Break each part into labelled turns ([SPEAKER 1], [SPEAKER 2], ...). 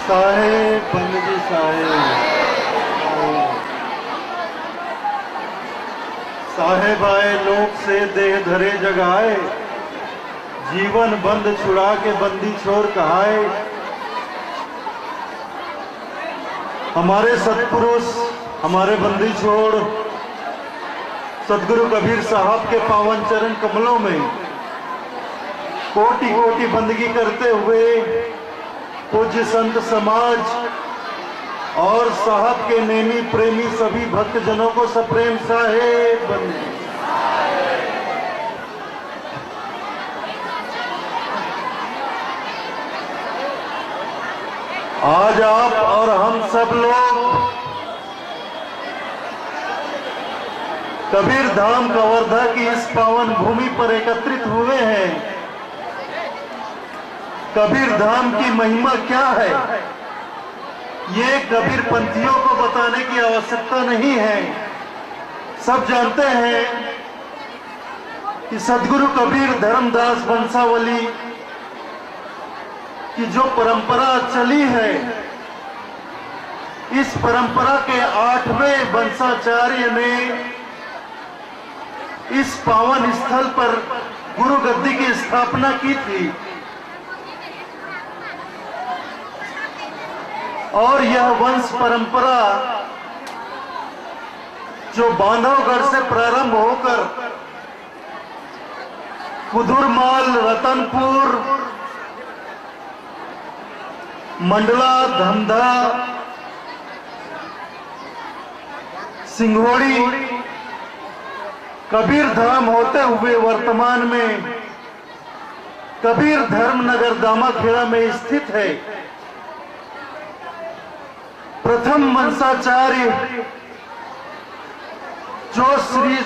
[SPEAKER 1] साहेब बंदगी साहेब आए लोक से देह धरे जगाए, जीवन बंद छुड़ा के बंदी छोर कहाए। हमारे सतपुरुष हमारे बंदी छोड़ सदगुरु कबीर साहब के पावन चरण कमलों में कोटि कोटि बंदगी करते हुए पूज्य संत समाज और साहब के नेमी प्रेमी सभी भक्तजनों को सप्रेम साहेब बंदगी। आज आप और हम सब लोग कबीर धाम कवर्धा की इस पावन भूमि पर एकत्रित हुए हैं। कबीर धाम की महिमा क्या है, ये कबीर पंथियों को बताने की आवश्यकता नहीं है। सब जानते हैं कि सदगुरु कबीर धर्मदास वंशावली की जो परंपरा चली है, इस परंपरा के 8वें वंशाचार्य ने इस पावन स्थल पर गुरु गद्दी की स्थापना की थी और यह वंश परंपरा जो बांधवगढ़ से प्रारंभ होकर कुदुरमाल, रतनपुर, मंडला, धमधा, सिंघोड़ी, कबीर धाम होते हुए वर्तमान में कबीर धर्मनगर दामाखेड़ा में स्थित है। प्रथम वंशाचार्य जो श्री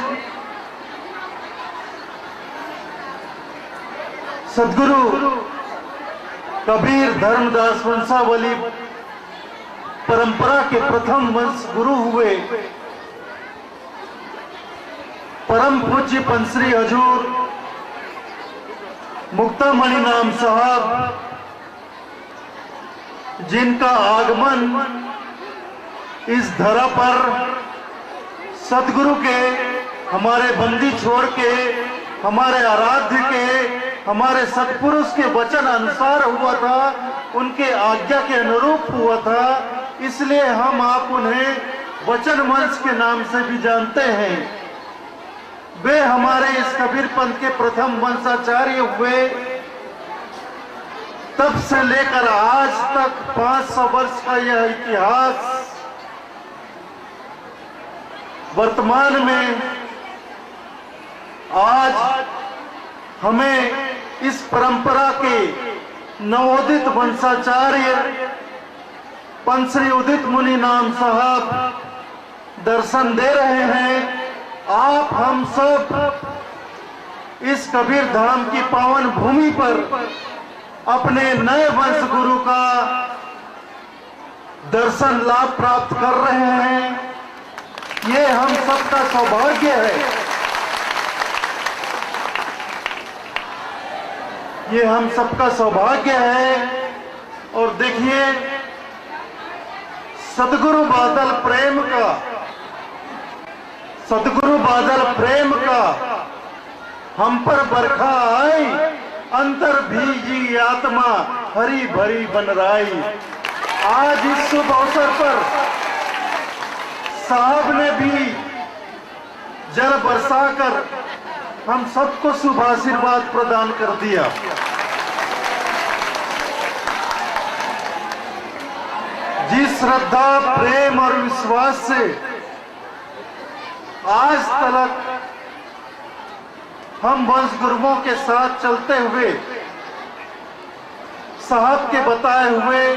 [SPEAKER 1] सदगुरु कबीर धर्मदास वंशावली परंपरा के प्रथम वंश गुरु हुए परम पूज्य पंश्री हजूर मुक्तामणि नाम साहब, जिनका आगमन इस धरा पर सदगुरु के, हमारे बंदी छोड़ के, हमारे आराध्य के, हमारे सतपुरुष के वचन अनुसार हुआ था, उनके आज्ञा के अनुरूप हुआ था। इसलिए हम आप उन्हें वचन वंश के नाम से भी जानते हैं। वे हमारे इस कबीर पंथ के प्रथम वंशाचार्य हुए। तब से लेकर आज तक 500 वर्ष का यह इतिहास वर्तमान में आज हमें इस परंपरा के नवोदित वंशाचार्य पंश्री उदित मुनि नाम साहब दर्शन दे रहे हैं। आप हम सब इस कबीर धाम की पावन भूमि पर अपने नए वंश गुरु का दर्शन लाभ प्राप्त कर रहे हैं। ये हम सबका सौभाग्य है, ये हम सबका सौभाग्य है। और देखिए, सदगुरु बादल प्रेम का, सदगुरु बादल प्रेम का हम पर बरखा आई, अंतर भीगी आत्मा हरी भरी बनराई। आज इस शुभ अवसर पर साहब ने भी जल बरसाकर हम सबको शुभ आशीर्वाद प्रदान कर दिया। जिस श्रद्धा, प्रेम और विश्वास से आज तक हम वंश गुरुओं के साथ चलते हुए साहब के बताए हुए,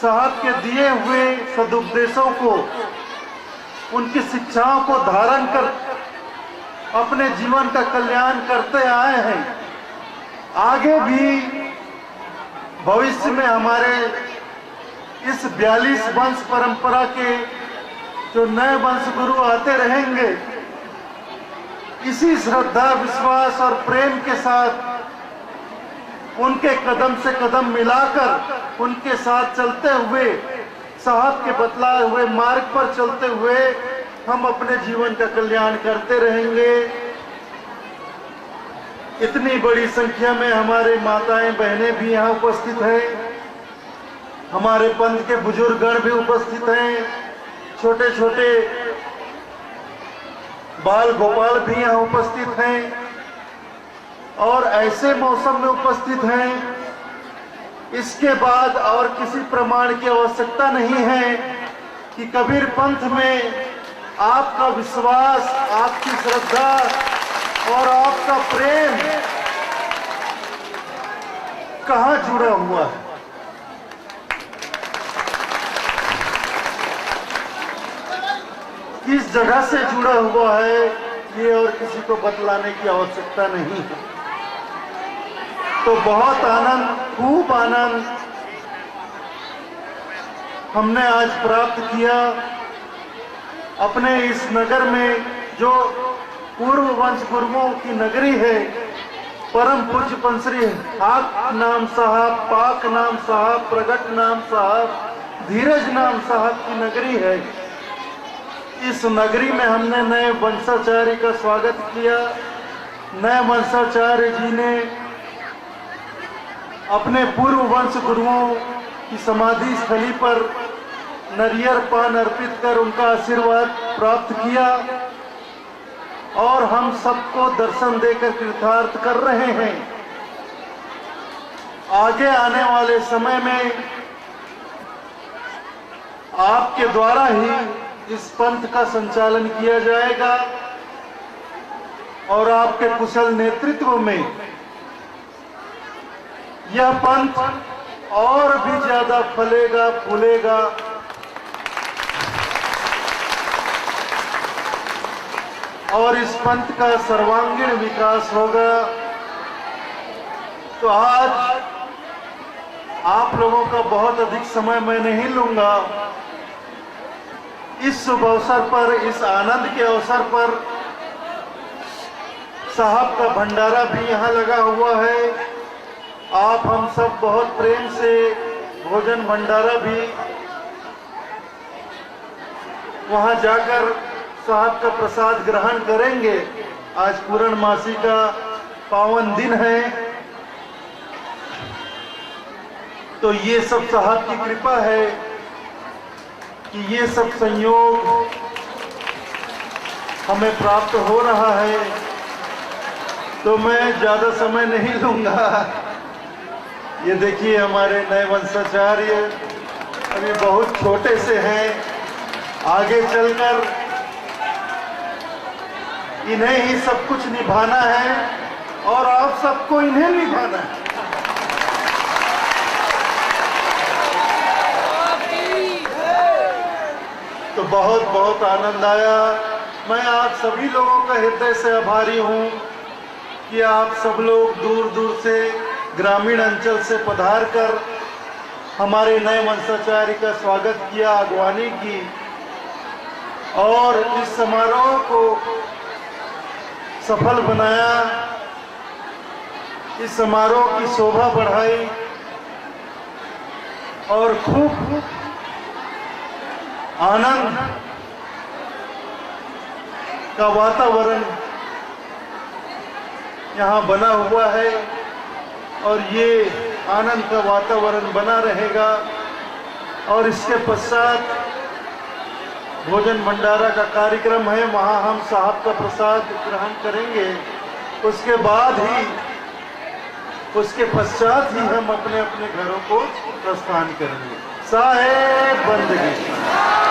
[SPEAKER 1] साहब के दिए हुए सदुपदेशों को, उनकी शिक्षाओं को धारण कर अपने जीवन का कल्याण करते आए हैं। आगे भी भविष्य में हमारे इस 42 वंश परंपरा के जो नए वंश गुरु आते रहेंगे, इसी श्रद्धा, विश्वास और प्रेम के साथ उनके कदम से कदम मिलाकर उनके साथ चलते हुए, साहब के बतलाए हुए मार्ग पर चलते हुए हम अपने जीवन का कल्याण करते रहेंगे। इतनी बड़ी संख्या में हमारे माताएं बहनें भी यहाँ उपस्थित हैं, हमारे पंथ के बुजुर्गगण भी उपस्थित हैं, छोटे छोटे बाल गोपाल भी यहाँ उपस्थित हैं और ऐसे मौसम में उपस्थित हैं। इसके बाद और किसी प्रमाण की आवश्यकता नहीं है कि कबीर पंथ में आपका विश्वास, आपकी श्रद्धा और आपका प्रेम कहां जुड़ा हुआ है। किस जगह से जुड़ा हुआ है ये और किसी को बतलाने की आवश्यकता नहीं है। तो बहुत आनंद, खूब आनंद हमने आज प्राप्त किया अपने इस नगर में, जो पूर्व वंश गुरुओं की नगरी है। परम पूज्य पंसरी हाक नाम साहब, पाक नाम साहब, प्रगट नाम साहब, धीरज नाम साहब की नगरी है। इस नगरी में हमने नए वंशाचार्य का स्वागत किया। नए वंशाचार्य जी ने अपने पूर्व वंश गुरुओं की समाधि स्थली पर नरियर पान अर्पित कर उनका आशीर्वाद प्राप्त किया और हम सबको दर्शन देकर कृतार्थ कर रहे हैं। आगे आने वाले समय में आपके द्वारा ही इस पंथ का संचालन किया जाएगा और आपके कुशल नेतृत्व में यह पंथ और भी ज्यादा फलेगा, फूलेगा और इस पंथ का सर्वांगीण विकास होगा। तो आज आप लोगों का बहुत अधिक समय मैं नहीं लूंगा। इस शुभ अवसर पर, इस आनंद के अवसर पर साहब का भंडारा भी यहाँ लगा हुआ है। आप हम सब बहुत प्रेम से भोजन भंडारा भी वहाँ जाकर साहब का प्रसाद ग्रहण करेंगे। आज पूर्णमासी का पावन दिन है, तो ये सब साहब की कृपा है कि ये सब संयोग हमें प्राप्त हो रहा है। तो मैं ज्यादा समय नहीं लूंगा। ये देखिए हमारे नए वंशाचार्य अभी बहुत छोटे से हैं, आगे चलकर इन्हें ही सब कुछ निभाना है और आप सबको इन्हें निभाना है। तो बहुत बहुत आनंद आया। मैं आप सभी लोगों का हृदय से आभारी हूँ कि आप सब लोग दूर दूर से, ग्रामीण अंचल से पधार कर हमारे नए वंशाचार्य का स्वागत किया, अगवानी की और इस समारोह को सफल बनाया, इस समारोह की शोभा बढ़ाई और खूब आनंद का वातावरण यहाँ बना हुआ है और ये आनंद का वातावरण बना रहेगा। और इसके पश्चात भोजन भंडारा का कार्यक्रम है, वहाँ हम साहब का प्रसाद ग्रहण करेंगे। उसके बाद ही, उसके पश्चात ही हम अपने अपने घरों को प्रस्थान करेंगे। साहेब बंदगी।